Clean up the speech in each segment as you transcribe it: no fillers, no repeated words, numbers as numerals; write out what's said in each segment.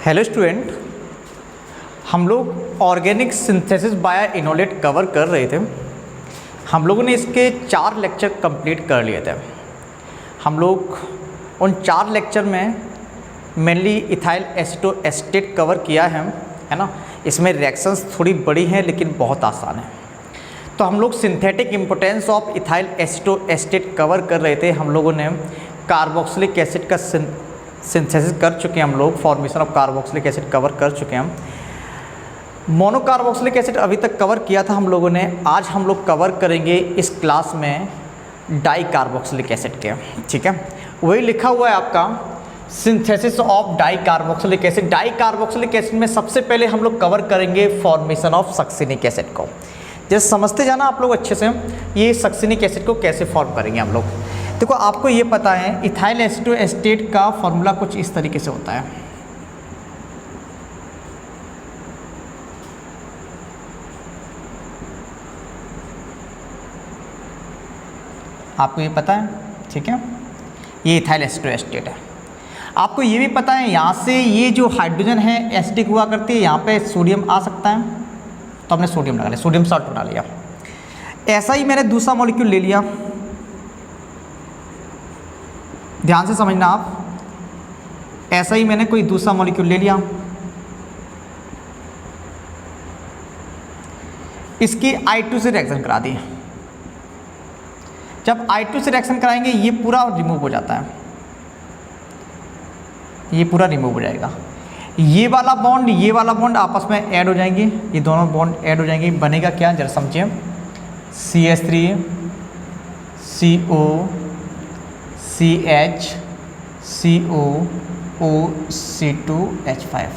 Hello student, हम लोग organic synthesis by enolate cover कर रहे थे। हम लोगों ने इसके 4 लेक्चर कंप्लीट कर लिए थे। हम लोग उन 4 लेक्चर में मेनली इथाइल एसीटोएस्टेट कवर किया है ना। इसमें रिएक्शंस थोड़ी बड़ी हैं लेकिन बहुत आसान है। तो हम लोग synthetic importance of ethyl acetoacetate cover कर रहे थे। हम लोगों ने कार्बोक्सिलिक एसिड का सिंथेसिस कर चुके हैं। हम लोग formation of carboxylic acid cover कर चुके हैं। मोनोकार्बोक्सिलिक एसिड अभी तक कवर किया था हम लोगों ने। आज हम लोग कवर करेंगे इस क्लास में डाई कार्बोक्सिलिक एसिड के, ठीक है। वही लिखा हुआ है आपका synthesis of di carboxylic acid. Di carboxylic acid में सबसे पहले हम लोग कवर करेंगे फॉर्मेशन ऑफ सक्सिनिक एसिड को। जैसे समझते जाना आप लोग अच्छे से, ये सक्सिनिक एसिड को कैसे फॉर्म करेंगे हम लोग। देखो, आपको ये पता है इथाइल एसीटोएस्टेट का फॉर्मूला कुछ इस तरीके से होता है। आपको ये पता है, ठीक है। ये इथाइल एसीटोएस्टेट है। आपको ये भी पता है यहाँ से ये जो हाइड्रोजन है एसिडिक हुआ करती है, यहाँ पे सोडियम आ सकता है, तो हमने सोडियम लगा लिया, सोडियम साल्ट बना लिया। ऐसा ही मैंने दूसरा मॉलिक्यूल ले लिया, ध्यान से समझना आप। ऐसा ही मैंने कोई दूसरा मॉलिक्यूल ले लिया, इसकी I2 से रिएक्शन करा दी। जब I2 से रिएक्शन कराएंगे ये पूरा रिमूव हो जाता है, ये पूरा रिमूव हो जाएगा। ये वाला बॉन्ड आपस में ऐड हो जाएंगे, ये दोनों बॉन्ड ऐड हो जाएंगे। बनेगा क्या, जरा समझिए। CH3 CO CH CO O C2H5।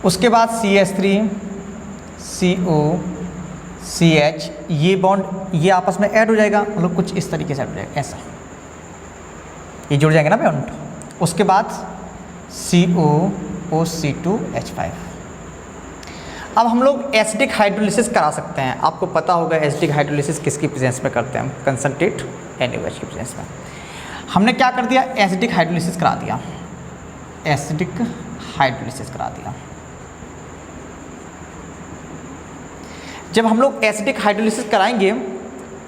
उसके बाद CH3 CO CH, ये बॉन्ड ये आपस में ऐड हो जाएगा, मतलब कुछ इस तरीके से ऐड हो जाएगा, ऐसा ये जुड़ जाएंगे ना बॉन्ड। उसके बाद CO O C2H5। अब हम लोग एसिडिक हाइड्रोलिसिस करा सकते हैं। आपको पता होगा एसिडिक हाइड्रोलिसिस किसकी प्रेजेंस में करते हैं हम, कंसंट्रेट NaOH की प्रेजेंस में। हमने क्या कर दिया, एसिडिक हाइड्रोलिसिस करा दिया, एसिडिक हाइड्रोलिसिस करा दिया। जब हम लोग एसिडिक हाइड्रोलिसिस कराएंगे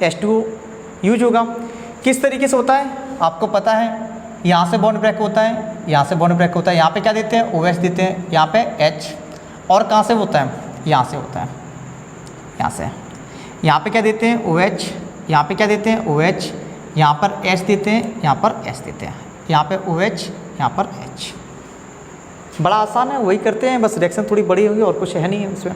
H2O यूज होगा। किस तरीके से होता है आपको पता है, यहाँ से बॉन्ड ब्रेक होता है, यहाँ से बॉन्ड ब्रेक होता है, यहाँ पे क्या देते हैं OH देते हैं, यहाँ पे H, और कहाँ से होता है, यहाँ से होता है, यहाँ से। यहाँ पे क्या देते हैं OH, यहाँ पे क्या देते हैं OH, यहाँ पर H देते हैं, यहाँ पर H देते हैं, यहाँ पे OH, यहाँ पर H। बड़ा आसान है, वही करते हैं, बस रिएक्शन थोड़ी बड़ी होगी और कुछ है नहीं है उसमें।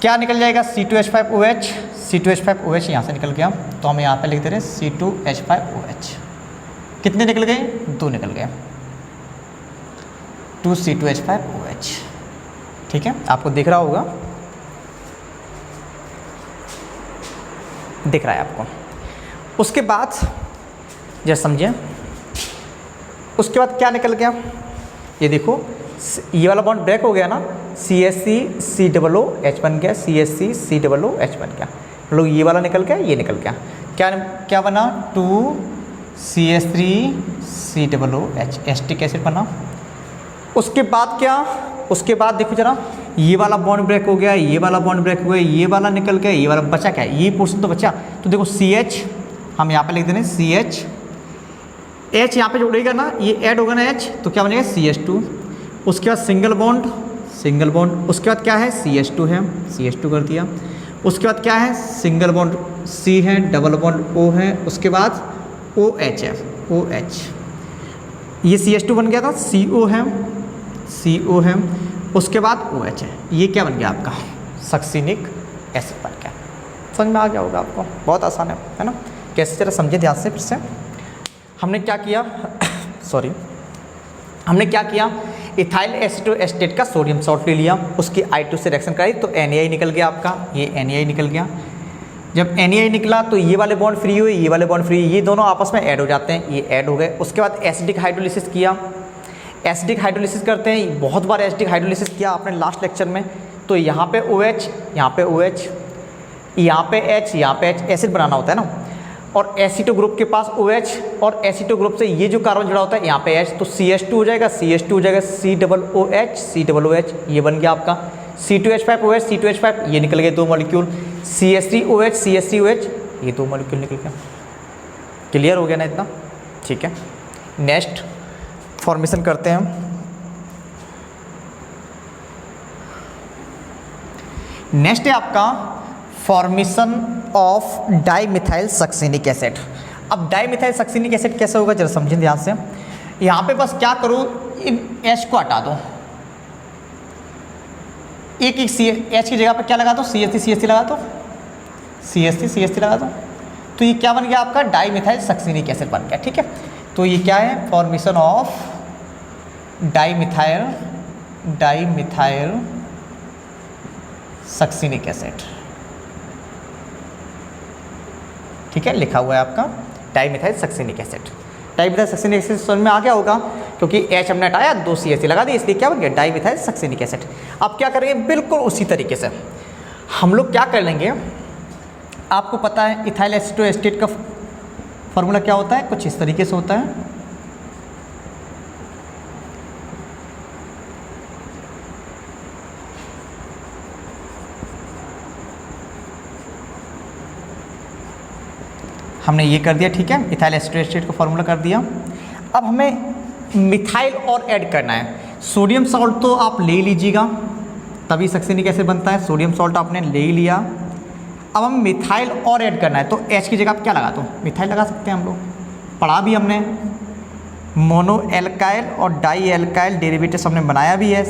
क्या निकल जाएगा, C2H5OH, C2H5OH यहाँ से निकल गया, तो हम यहाँ पे लिख दे रहे हैं C2H5OH। कितने निकल गए, 2 निकल गए, 2 C2H5OH, ठीक है। आपको दिख रहा होगा, दिख रहा है आपको। उसके बाद जरा समझिए, उसके बाद क्या निकल गया, ये देखो, ये वाला बॉन्ड ब्रेक हो गया ना, CH3 COOH बन गया, CH3 COOH बन गया, मतलब ये वाला निकल गया, ये निकल गया। क्या क्या बना, 2 CH3 COOH, एसिटिक एसिड बना। उसके बाद क्या, उसके बाद देखो जरा, ये वाला बॉन्ड ब्रेक हो गया, ये वाला बॉन्ड ब्रेक हो गया, ये वाला निकल गया, ये वाला बचा क्या है, ये पोर्शन तो बचा। तो देखो CH हम यहाँ पे लिख देंगे CH, H यहाँ पे जोड़ेगा ना, ये ऐड होगा ना H, तो क्या बनेगा CH2। उसके बाद सिंगल बॉन्ड, उसके बाद क्या है CH2 है, CH2 कर दिया। उसके बाद क्या है, सिंगल बॉन्ड C है, डबल बॉन्ड O है, उसके बाद OH है, OH, ये CH2 बन गया था, CO है, उसके बाद OH है, ये क्या बन गया आपका सक्सिनिक एसिड बन गया। समझ में आ गया होगा आपको, बहुत आसान है ना। कैसे जरा समझे ध्यान से फिर से। हमने क्या किया हमने क्या किया, इथाइल एसीटोएस्टेट का सोडियम सॉल्ट ले लिया, उसकी I2 से रिएक्शन कराई तो NaI निकल गया आपका, ये NaI निकल गया। जब NaI निकला तो ये वाले बॉन्ड फ्री हुए, ये वाले बॉन्ड फ्री, ये दोनों आपस में ऐड हो जाते हैं, ये ऐड हो गए। उसके बाद एसिडिक हाइड्रोलिसिस किया, एसिडिक हाइड्रोलिसिस करते हैं, बहुत बार एसिडिक हाइड्रोलिसिस किया आपने लास्ट लेक्चर में। तो यहाँ पे OH, यहाँ पे OH, यहाँ पे H, यहाँ पे H, एसिड बनाना होता है ना। और Ac2 ग्रुप के पास OH, और Ac2 ग्रुप से ये जो कार्बन जुड़ा होता है यहाँ पे H, तो CH2 हो जाएगा, CH2 हो जाएगा, COOH ये बन गया आपका, C2H5OH, C2H5 ये निकल गए 2 मॉलिक्यूल, CH3OH ये 2 मॉलिक्यूल निकल गया। क्लियर हो गया ना इतना? ठीक है, नेक्स्ट फॉर्मेशन करते हैं। नेक्स्ट है आपका formation of dimethyl succinic acid. अब डाइमिथाइल सक्सिनिक एसिड कैसे होगा जरा समझें ध्यान से। यहाँ पे बस क्या करो, इन H को हटा दो, एक H की जगह पर क्या लगा दो, CH3 लगा दो, CH3 लगा दो, तो ये क्या बन गया आपका डाइमिथाइल सक्सिनिक एसिड बन गया। ठीक है, तो ये क्या है, formation of dimethyl succinic acid. ठीक है, लिखा हुआ है आपका dimethyl succinic acid. Dimethyl succinic acid समझ में आ गया होगा, क्योंकि H हमने हटाया, 2 CH लगा दी, इसलिए क्या बन गया डाइमिथाइल सक्सिनिक एसिड। अब क्या करेंगे, बिल्कुल उसी तरीके से हम लोग क्या कर लेंगे, आपको पता है इथाइल एसीटोएस्टेट का फॉर्मूला क्या होता है, कुछ इस तरीके से होता है। हमने ये कर दिया, ठीक है, इथाइल एसीटोएस्टेट का फॉर्मूला कर दिया। अब हमें मिथाइल और ऐड करना है। सोडियम सॉल्ट तो आप ले लीजिएगा, तभी सक्सिनिक एसिड बनता है। सोडियम सॉल्ट आपने ले ही लिया। अब हम मिथाइल और ऐड करना है, तो H की जगह आप क्या लगा दो, मिथाइल लगा सकते हैं हम लोग, पढ़ा भी हमने। मोनो एल्काइल और डाई एल्काइल डेरिवेटिव्स हमने बनाया भी है।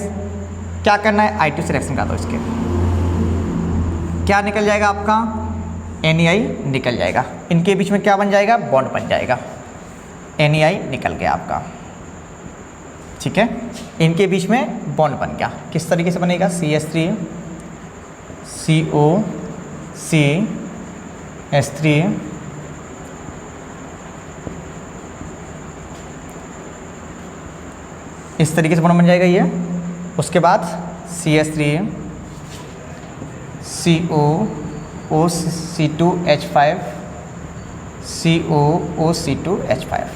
क्या करना है, I2 से रिएक्शन करा दो, इसके क्या निकल जाएगा आपका NEI निकल जाएगा। इनके बीच में क्या बन जाएगा, बॉन्ड बन जाएगा, NEI निकल गया आपका। ठीक है, इनके बीच में बॉन्ड बन गया। किस तरीके से बनेगा, CH3 COCH3 इस तरीके से बन जाएगा ये। उसके बाद CH3 COOC2H5 COOC2H5।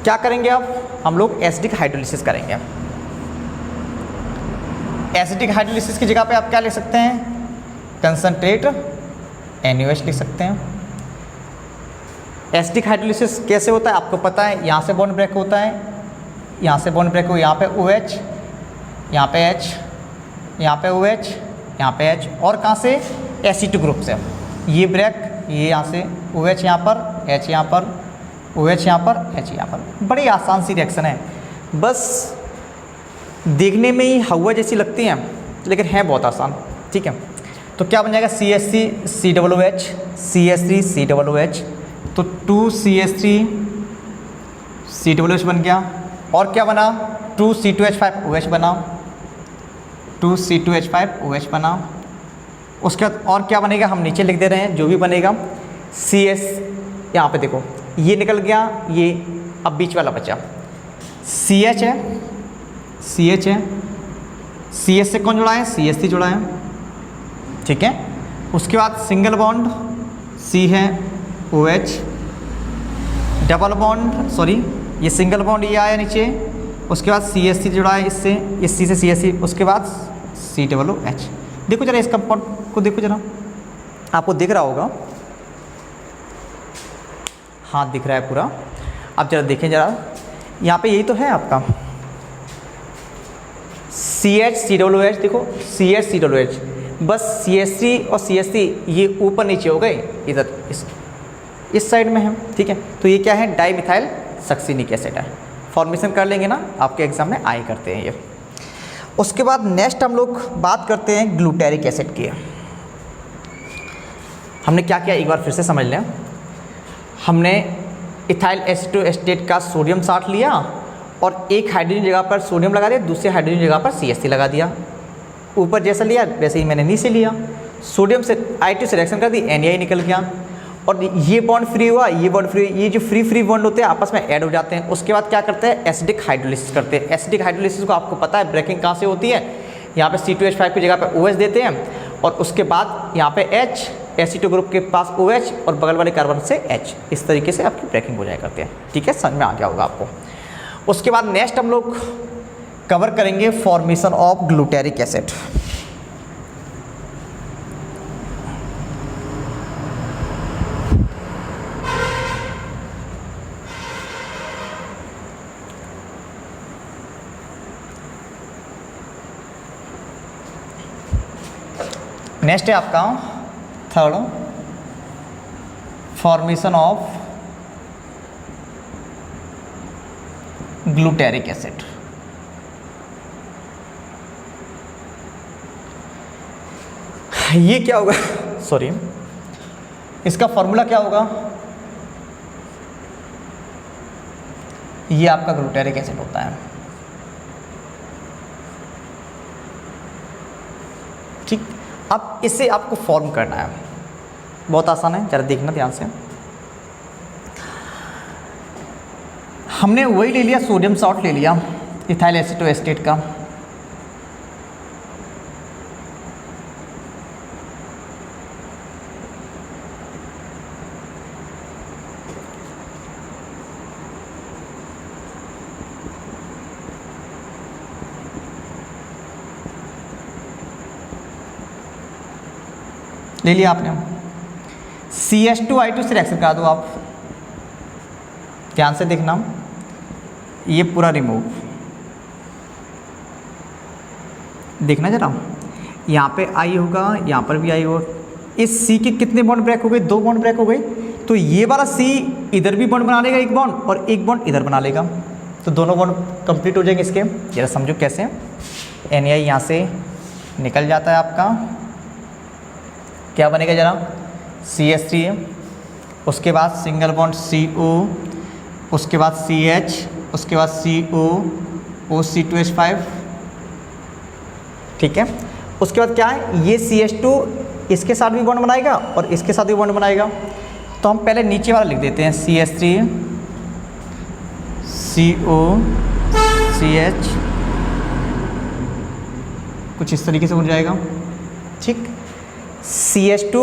क्या करेंगे अब हम लोग, एसिडिक हाइड्रोलिसिस करेंगे। एसिडिक हाइड्रोलिसिस की जगह पे आप क्या लिख सकते हैं, कंसंट्रेट NaOH लिख सकते हैं। एसिडिक हाइड्रोलिसिस कैसे होता है आपको पता है, यहाँ से बॉन्ड ब्रेक होता है, यहाँ से बॉन्ड ब्रेक हो, यहाँ पे OH, यहाँ पे H, यहाँ पे OH, यहाँ पे H, और कहाँ से Ac2 ग्रुप से ये ब्रेक, ये यहाँ से OH यहाँ पर, H यहाँ पर, OH यहाँ पर, H यहाँ पर। बड़ी आसान सी रिएक्शन है, बस देखने में ही हवा जैसी लगती हैं लेकिन है बहुत आसान। ठीक है, तो क्या बन जाएगा, CH3COOH CH3COOH, तो 2CH3COOH बन गया। और क्या बना, 2C2H5OH बना, 2C2H5OH बना। उसके बाद और क्या बनेगा, हम नीचे लिख दे रहे हैं जो भी बनेगा। CS यहाँ पे देखो ये निकल गया, ये अब बीच वाला बचा CH है, CH है, CH से कौन जुड़ा है, CH3 जुड़ा है। ठीक है, उसके बाद सिंगल बॉन्ड C है OH, डबल बॉन्ड, सॉरी ये सिंगल बॉन्ड ये आया नीचे, उसके बाद CH3 जुड़ा है इससे, इस C से CH3, उसके बाद COOH। देखो जरा इस कंपाउंड को देखो जरा, आपको दिख रहा होगा, हाथ दिख रहा है पूरा। अब जरा देखें जरा, यहाँ पे यही तो है आपका CH-COOH, देखो CH-COOH, बस CH3 और CH3 ये ऊपर नीचे हो गए, इधर इस साइड में है। ठीक है, तो ये क्या है, डाइमिथाइल सक्सिनिक एसिड है। फॉर्मेशन कर लेंगे ना, आपके एग्जाम में आए करते हैं ये। उसके बाद नेक्स्ट हम लोग बात करते हैं ग्लूटेरिक एसिड की। हमने क्या किया एक बार फिर से समझ लें। हमने इथाइल एसीटोएस्टेट का सोडियम साठ लिया और एक हाइड्रोजन जगह पर सोडियम लगा दिया, दूसरे हाइड्रोजन जगह पर CH3 लगा दिया। ऊपर जैसा लिया वैसे ही मैंने नीचे लिया, सोडियम से I2 से रिएक्शन कर दी, NaI निकल गया। और ये बॉन्ड फ्री हुआ, ये बॉन्ड फ्री, ये जो फ्री बॉन्ड होते हैं आपस में ऐड हो जाते हैं। उसके बाद क्या करते हैं, एसिडिक हाइड्रोलिसिस करते हैं। एसिडिक हाइड्रोलिसिस को आपको पता है ब्रेकिंग कहाँ से होती है, यहाँ पे C2H5 की जगह पे OH देते हैं और उसके बाद यहाँ पे H एसिटो ग्रुप के पास OH और बगल वाले कार्बन से H, इस तरीके से आपकी ब्रेकिंग हो जाया करते हैं। ठीक है, समझ में आ गया होगा आपको। उसके बाद नेक्स्ट हम लोग कवर करेंगे formation of glutaric acid. Next है आपका third, formation of glutaric acid. ये क्या होगा सॉरी, इसका फॉर्मूला क्या होगा? ये आपका ग्लूटेरिक एसिड होता है। ठीक, अब इसे आपको फॉर्म करना है, बहुत आसान है, जरा देखना ध्यान से। हमने वही ले लिया, सोडियम सॉल्ट ले लिया इथाइल एसीटोएस्टेट का। ले लिया आपने, CH2I2 से रिएक्शन करा दो आप, ध्यान से देखना, ये पूरा रिमूव, देखना जरा, यहाँ पे I होगा, यहाँ पर भी I होगा। इस C के कितने बॉन्ड ब्रेक हो गए? 2 बॉन्ड ब्रेक हो गए। तो ये वाला C इधर भी बॉन्ड बना लेगा एक बॉन्ड, और एक बॉन्ड इधर बना लेगा, तो दोनों बॉन्ड कंप्लीट हो जाएंगे इसके। जरा समझो कैसे। NaI यहाँ से निकल जाता है आपका, क्या बनेगा जरा? CH3, उसके बाद सिंगल बॉन्ड CO, उसके बाद CH, उसके बाद CO, OC2H5। ठीक है, उसके बाद क्या है, ये CH2 इसके साथ भी बॉन्ड बनाएगा और इसके साथ भी बॉन्ड बनाएगा। तो हम पहले नीचे वाला लिख देते हैं, CH3 CO CH, कुछ इस तरीके से हो जाएगा। ठीक, CH2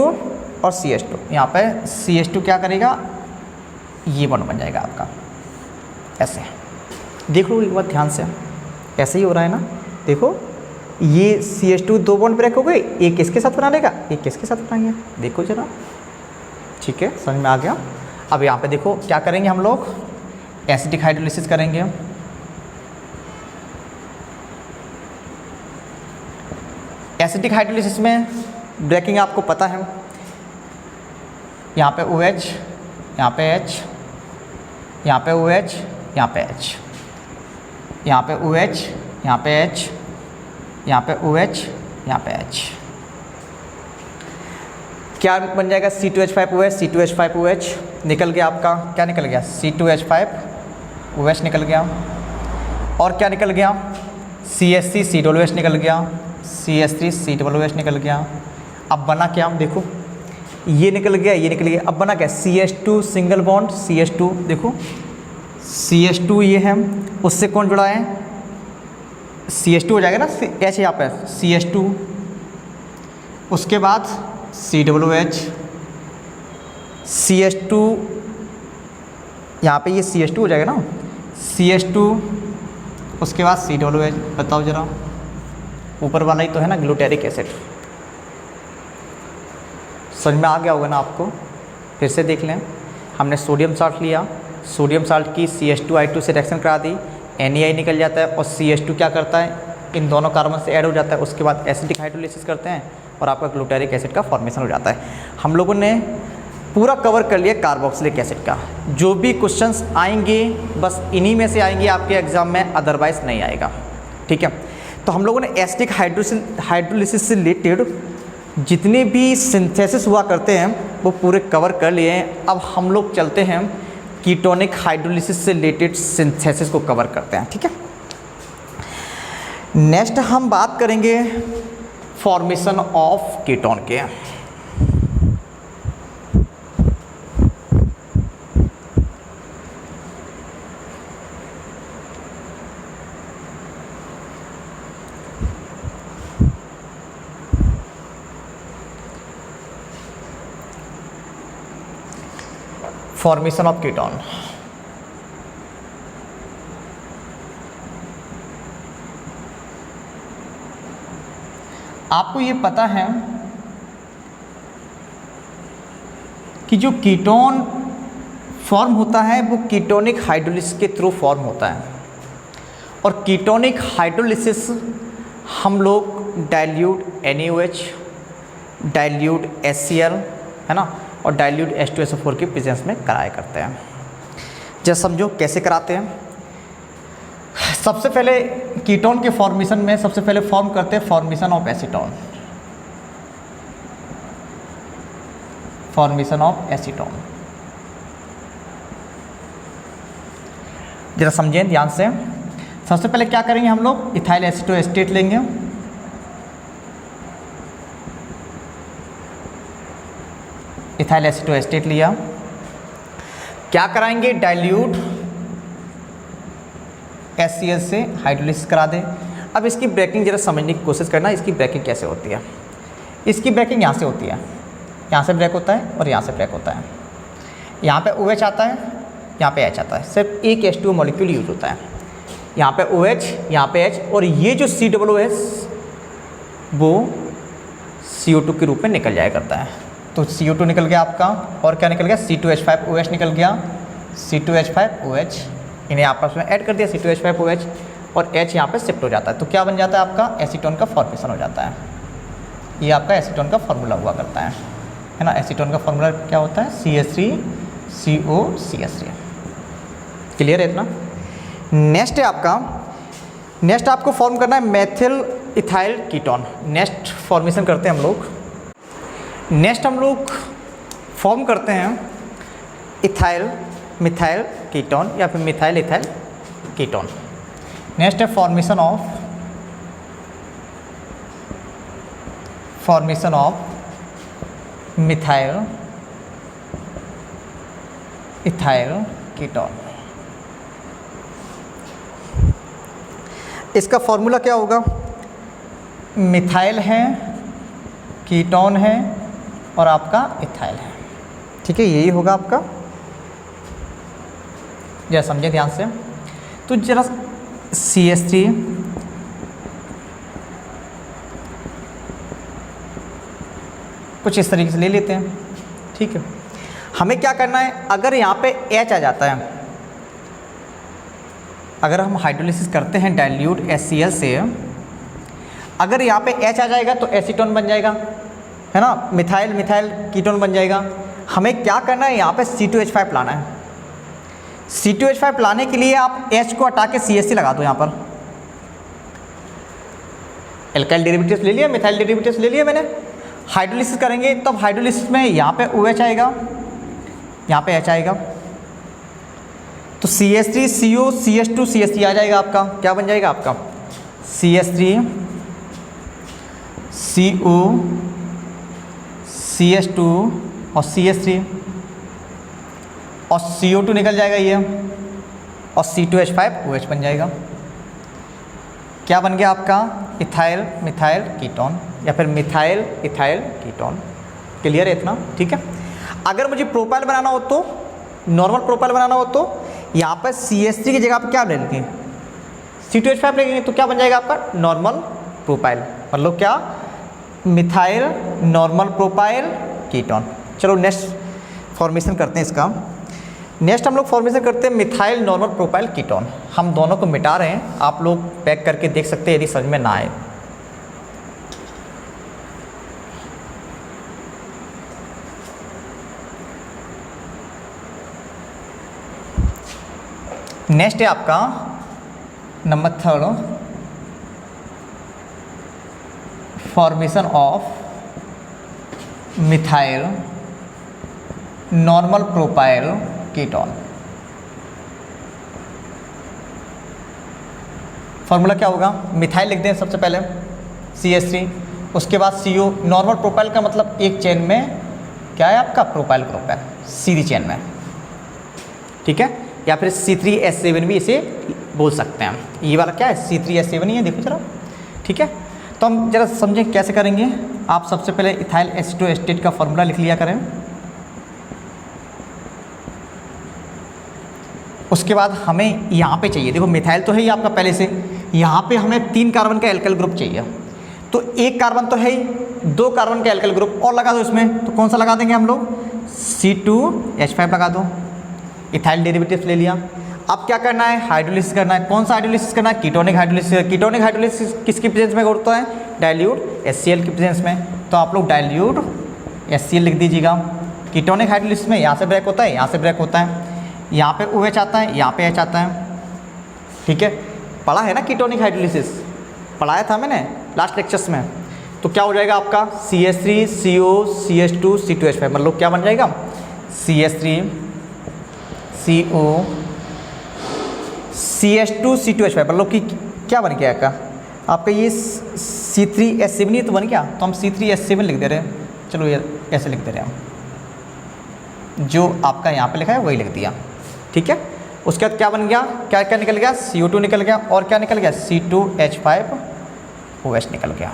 और CH2, यहाँ पे CH2 क्या करेगा, ये बॉन्ड बन जाएगा आपका ऐसे। देखो एक बार ध्यान से, ऐसे ही हो रहा है ना, देखो ये CH2 2 बॉन्ड ब्रेक हो गए, एक इसके साथ बना लेगा, एक इसके साथ बनाएंगे, देखो जरा। ठीक है, समझ में आ गया। अब यहाँ पे देखो क्या करेंगे हम लोग, एसिडिक हाइड्रोलिसिस करेंगे। एसिडिक हाइड्रोलिसिस में ब्रेकिंग आपको पता है, यहाँ पे OH, यहाँ पे H, यहाँ पे OH, यहाँ पे H, यहाँ पे OH, यहाँ पे H, यहाँ पे OH, यहाँ पे H। क्या बन जाएगा? C2H5OH, C2H5OH निकल गया आपका, क्या निकल गया? C2H5OH निकल गया। और क्या निकल गया? CH3COOH निकल गया, CH3COOH निकल गया। अब बना क्या, देखो ये निकल गया, ये निकल गया। अब बना क्या? CH2 सिंगल बॉन्ड, CH2 देखो, CH2 ये है, उससे कौन जुड़ा है? CH2 हो जाएगा ना, H यहाँ पे CH2, उसके बाद COOH, CH2 यहाँ पे ये CH2 हो जाएगा ना, CH2, उसके बाद COOH। बताओ जरा, ऊपर वाला ही तो है ना ग्लूटेरिक एसिड। समझ में आ गया होगा ना आपको? फिर से देख लें, हमने सोडियम साल्ट लिया, सोडियम साल्ट की CH2I2 से रिएक्शन करा दी, NaI निकल जाता है और CH2 क्या करता है, इन दोनों कार्बन से ऐड हो जाता है। उसके बाद एसिडिक हाइड्रोलिसिस करते हैं और आपका ग्लूटेरिक एसिड का फॉर्मेशन हो जाता है। हम लोगों ने पूरा कवर कर लिया कार्बोक्सिलिक एसिड का। जो भी क्वेश्चंस आएंगे बस इन्हीं में से आएंगे आपके एग्जाम में, अदरवाइज नहीं आएगा। ठीक है, तो हम लोगों ने एसिडिक हाइड्रोलिसिस से रिलेटेड जितने भी सिंथेसिस हुआ करते हैं वो पूरे कवर कर लिए हैं। अब हम लोग चलते हैं कीटोनिक हाइड्रोलिसिस से रिलेटेड सिंथेसिस को कवर करते हैं। ठीक है, नेक्स्ट हम बात करेंगे फॉर्मेशन ऑफ कीटोन के। Formation of ketone. आपको ये पता है कि जो कीटोन फॉर्म होता है वो कीटोनिक हाइड्रोलिसिस के थ्रू फॉर्म होता है, और कीटोनिक हाइड्रोलिसिस हम लोग डाइल्यूट NaOH, डाइल्यूट HCl, है ना, और डाइल्यूट H2SO4 के प्रेजेंस में कराया करते हैं। जैसे समझो कैसे कराते हैं। सबसे पहले कीटोन के फॉर्मेशन में सबसे पहले फॉर्म करते हैं formation of acetone, formation of acetone. जरा समझें ध्यान से। सबसे पहले क्या करेंगे हम लोग, इथाइल एसीटोएस्टेट लेंगे, इथाइल एसीटोएस्टेट लिया, क्या कराएंगे, डाइल्यूट HCl से हाइड्रोलिसिस करा दें। अब इसकी ब्रेकिंग जरा समझने की कोशिश करना, इसकी ब्रेकिंग कैसे होती है। इसकी ब्रेकिंग यहाँ से होती है, यहाँ से ब्रेक होता है और यहाँ से ब्रेक होता है। यहाँ पे OH आता है, यहाँ पे H आता है, सिर्फ एक H2O मॉलिक्यूल यूज होता है। यहाँ पे OH, यहाँ पे H, और ये जो COOH वो CO2 के रूप में निकल जाया करता है। तो CO2 निकल गया आपका, और क्या निकल गया, C2H5OH निकल गया, C2H5OH, इन्हें आपस में ऐड कर दिया C2H5OH, और H यहाँ पे शिफ्ट हो जाता है। तो क्या बन जाता है आपका, एसीटोन का फॉर्मेशन हो जाता है। ये आपका एसीटोन का फॉर्मूला हुआ करता है ना। एसीटोन का फॉर्मूला क्या होता है, CH3COCH3। क्लियर है इतना। नेक्स्ट है आपका, नेक्स्ट आपको फॉर्म करना है methyl ethyl ketone. Next formation करते हैं हम लोग। नेक्स्ट हम लोग फॉर्म करते हैं इथाइल मिथाइल कीटोन या फिर मिथाइल इथाइल कीटोन। नेक्स्ट है formation of methyl ethyl ketone. इसका फॉर्मूला क्या होगा, मिथाइल है, कीटोन है, और आपका इथाइल है। ठीक है, यही होगा आपका। जरा समझे ध्यान से। तो जरा CH3 कुछ इस तरीके से ले लेते हैं। ठीक है, हमें क्या करना है, अगर यहाँ पे H आ जाता है, अगर हम हाइड्रोलिसिस करते हैं डाइल्यूट HCl से, अगर यहाँ पे H आ जाएगा तो एसीटोन बन जाएगा, है ना, मिथाइल मिथाइल कीटोन बन जाएगा। हमें क्या करना है, यहाँ पे C2H5 लाना है। C2H5 लाने के लिए आप H को हटा के CH3 लगा दो। यहाँ पर एल्काइल डेरिवेटिव्स ले लिया, मिथाइल डेरिवेटिव्स ले लिया मैंने। हाइड्रोलिसिस करेंगे तब हाइड्रोलिसिस में यहाँ पे OH आएगा, यहाँ पे H आएगा, तो CH3 CO CH2 CH3 आ जाएगा आपका। क्या बन जाएगा आपका, CH3 CO CH2 और CH3, और CO2 निकल जाएगा ये, और C2H5OH बन जाएगा। क्या बन गया आपका, इथाइल मिथाइल कीटोन या फिर मिथाइल इथाइल कीटोन। क्लियर है इतना। ठीक है, अगर मुझे प्रोपाइल बनाना हो तो, नॉर्मल प्रोपाइल बनाना हो तो यहाँ पर CH3 की जगह पर क्या ले लेंगे, C2H5 लेंगे, तो क्या बन जाएगा आपका, नॉर्मल प्रोपाइल। मतलब क्या, मिथाइल नॉर्मल प्रोपाइल कीटोन। चलो नेक्स्ट फॉर्मेशन करते हैं इसका। नेक्स्ट हम लोग फॉर्मेशन करते हैं मिथाइल नॉर्मल प्रोपाइल कीटोन। हम दोनों को मिटा रहे हैं, आप लोग पैक करके देख सकते हैं यदि समझ में ना आए। नेक्स्ट है आपका number 3, formation of methyl normal propyl ketone. Formula क्या होगा, मिथाइल लिख दें सबसे पहले CH3, उसके बाद CO। नॉर्मल प्रोपाइल का मतलब एक चेन में क्या है आपका, प्रोपाइल ग्रुप है, सीधी चेन में। ठीक है, या फिर C3H7 भी इसे बोल सकते हैं। ये वाला क्या है, C3H7 ही है, देखो जरा। ठीक है, तो हम जरा समझें कैसे करेंगे। आप सबसे पहले इथाइल एसीटोएस्टेट का फॉर्मूला लिख लिया करें। उसके बाद हमें यहाँ पे चाहिए, देखो मिथाइल तो है ही आपका पहले से, यहाँ पे हमें 3 कार्बन का एल्काइल ग्रुप चाहिए। तो 1 कार्बन तो है ही, 2 कार्बन का एल्काइल ग्रुप और लगा दो इसमें। तो कौन सा लगा देंगे हम लोग, C2H5 लगा दो, इथाइल डेरिवेटिव्स ले लिया। अब क्या करना है, हाइड्रोलिसिस करना है। कौन सा हाइड्रोलिसिस करना है, कीटोनिक हाइड्रोलिसिस। कीटोनिक हाइड्रोलिसिस किसकी प्रेजेंस में होता है, डाइल्यूट HCl की प्रेजेंस में। तो आप लोग डाइल्यूट HCl लिख दीजिएगा। कीटोनिक हाइड्रोलिसिस में यहाँ से ब्रेक होता है, यहाँ से ब्रेक होता है, यहाँ पे OH आता है, यहाँ पे H आता है। ठीक है, पढ़ा है ना कीटोनिक हाइड्रोलिसिस, पढ़ाया था मैंने लास्ट लेक्चर्स में। तो क्या हो जाएगा आपका CH3 CO CH2 C2H5, मतलब क्या बन जाएगा CH3 CO CH2 C2H5, मतलब कि क्या बन गया आपका ये C3H7 ही तो बन गया। तो हम C3H7 लिख दे रहे हैं, चलो ये ऐसे लिख दे रहे हैं हम, जो आपका यहाँ पे लिखा है वही लिख दिया। ठीक है, उसके बाद क्या बन गया, क्या क्या निकल गया, CO2 निकल गया और क्या निकल गया, C2H5OH निकल गया।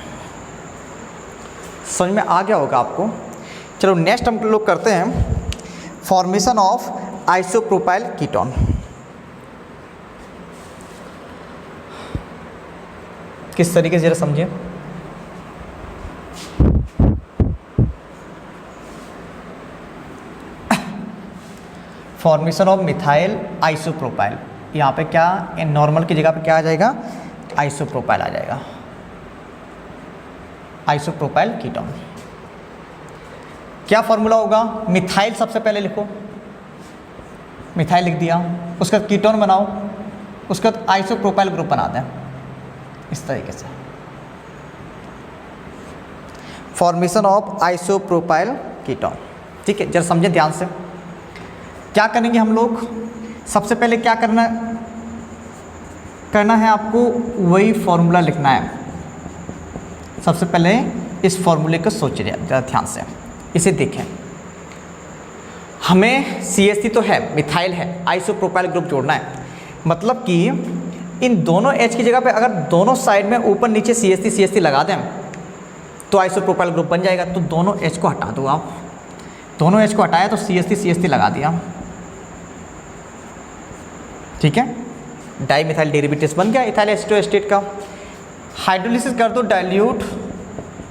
समझ में आ गया होगा आपको। चलो नेक्स्ट हम लोग करते हैं फॉर्मेशन ऑफ आइसोप्रोपाइल कीटोन। किस तरीके से जरा समझिए। फॉर्मेशन ऑफ मिथाइल आइसोप्रोपाइल, यहाँ पे क्या नॉर्मल की जगह पे क्या आ जाएगा, आइसोप्रोपाइल आ जाएगा, आइसोप्रोपाइल कीटोन। क्या फॉर्मूला होगा, मिथाइल सबसे पहले लिखो, मिथाइल लिख दिया, उसका कीटोन बनाओ, उसका आइसोप्रोपाइल ग्रुप बना दें इस तरीके से। Formation of isopropyl ketone. ठीक है, जरा समझे ध्यान से। क्या करेंगे हम लोग, सबसे पहले क्या करना है आपको, वही फॉर्मूला लिखना है। सबसे पहले इस फॉर्मूले को सोचिए ज़रा ध्यान से, इसे देखें। हमें CH3 तो है, मिथाइल है, आइसोप्रोपाइल ग्रुप जोड़ना है। मतलब कि इन दोनों H की जगह पे अगर दोनों साइड में ऊपर नीचे CH3 लगा दें तो आइसोप्रोपाइल ग्रुप बन जाएगा। तो दोनों H को हटा दो आप, दोनों H को हटाया तो CH3 लगा दिया। ठीक है, डाई मिथाइल डेरिवेटिव्स बन गया इथाइल एस्टोएस्टेट का। हाइड्रोलिसिस कर दो डाइल्यूट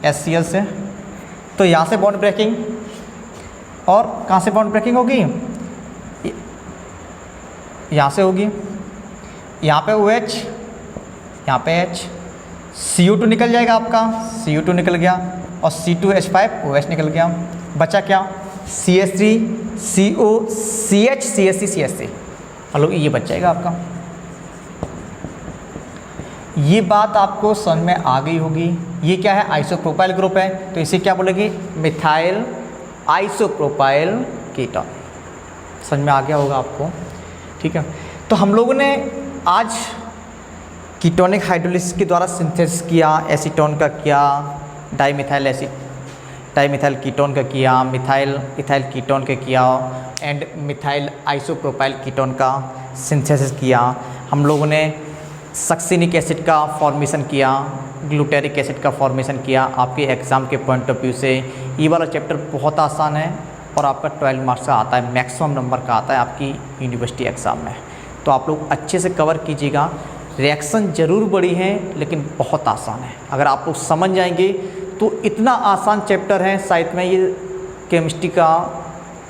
HCl से, तो यहाँ से बॉन्ड ब्रेकिंग, और कहाँ से बॉन्ड ब्रेकिंग होगी, यहाँ से होगी, यहाँ पे OH, यहाँ पे H, CO2 निकल जाएगा आपका, CO2 निकल गया, और C2H5OH निकल गया। बचा क्या, CH3 CO CH CH3 CH3, मतलब ये बच जाएगा आपका। ये बात आपको समझ में आ गई होगी। ये क्या है, आइसोप्रोपाइल ग्रुप है, तो इसे क्या बोलेगी, मिथाइल आइसोप्रोपाइल कीटोन। समझ में आ गया होगा आपको। ठीक है, तो हम लोगों ने आज कीटोनिक हाइड्रोलिसिस के द्वारा सिंथेसिस किया, एसीटोन का किया, डाईमिथाइल कीटोन का किया, मिथाइल इथाइल कीटोन का किया, एंड मिथाइल आइसोप्रोपाइल कीटोन का सिंथेसिस किया। हम लोगों ने सक्सिनिक एसिड का फॉर्मेशन किया, ग्लूटेरिक एसिड का फॉर्मेशन किया। आपके एग्ज़ाम के पॉइंट ऑफ व्यू से ये वाला चैप्टर बहुत आसान है और आपका 12 मार्क्स का आता है, मैक्सिमम नंबर का आता है आपकी यूनिवर्सिटी एग्ज़ाम में। तो आप लोग अच्छे से कवर कीजिएगा। रिएक्शन ज़रूर बड़ी हैं लेकिन बहुत आसान है। अगर आप लोग समझ जाएंगे तो इतना आसान चैप्टर है साइंस में, ये केमिस्ट्री का,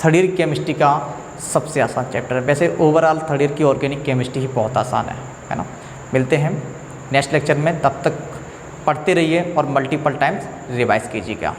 थर्ड ईयर केमिस्ट्री का सबसे आसान चैप्टर है। वैसे ओवरऑल थर्ड ईयर की ऑर्गेनिक केमिस्ट्री ही बहुत आसान है ना। मिलते हैं नेक्स्ट लेक्चर में, तब तक पढ़ते रहिए और मल्टीपल टाइम्स रिवाइज कीजिएगा।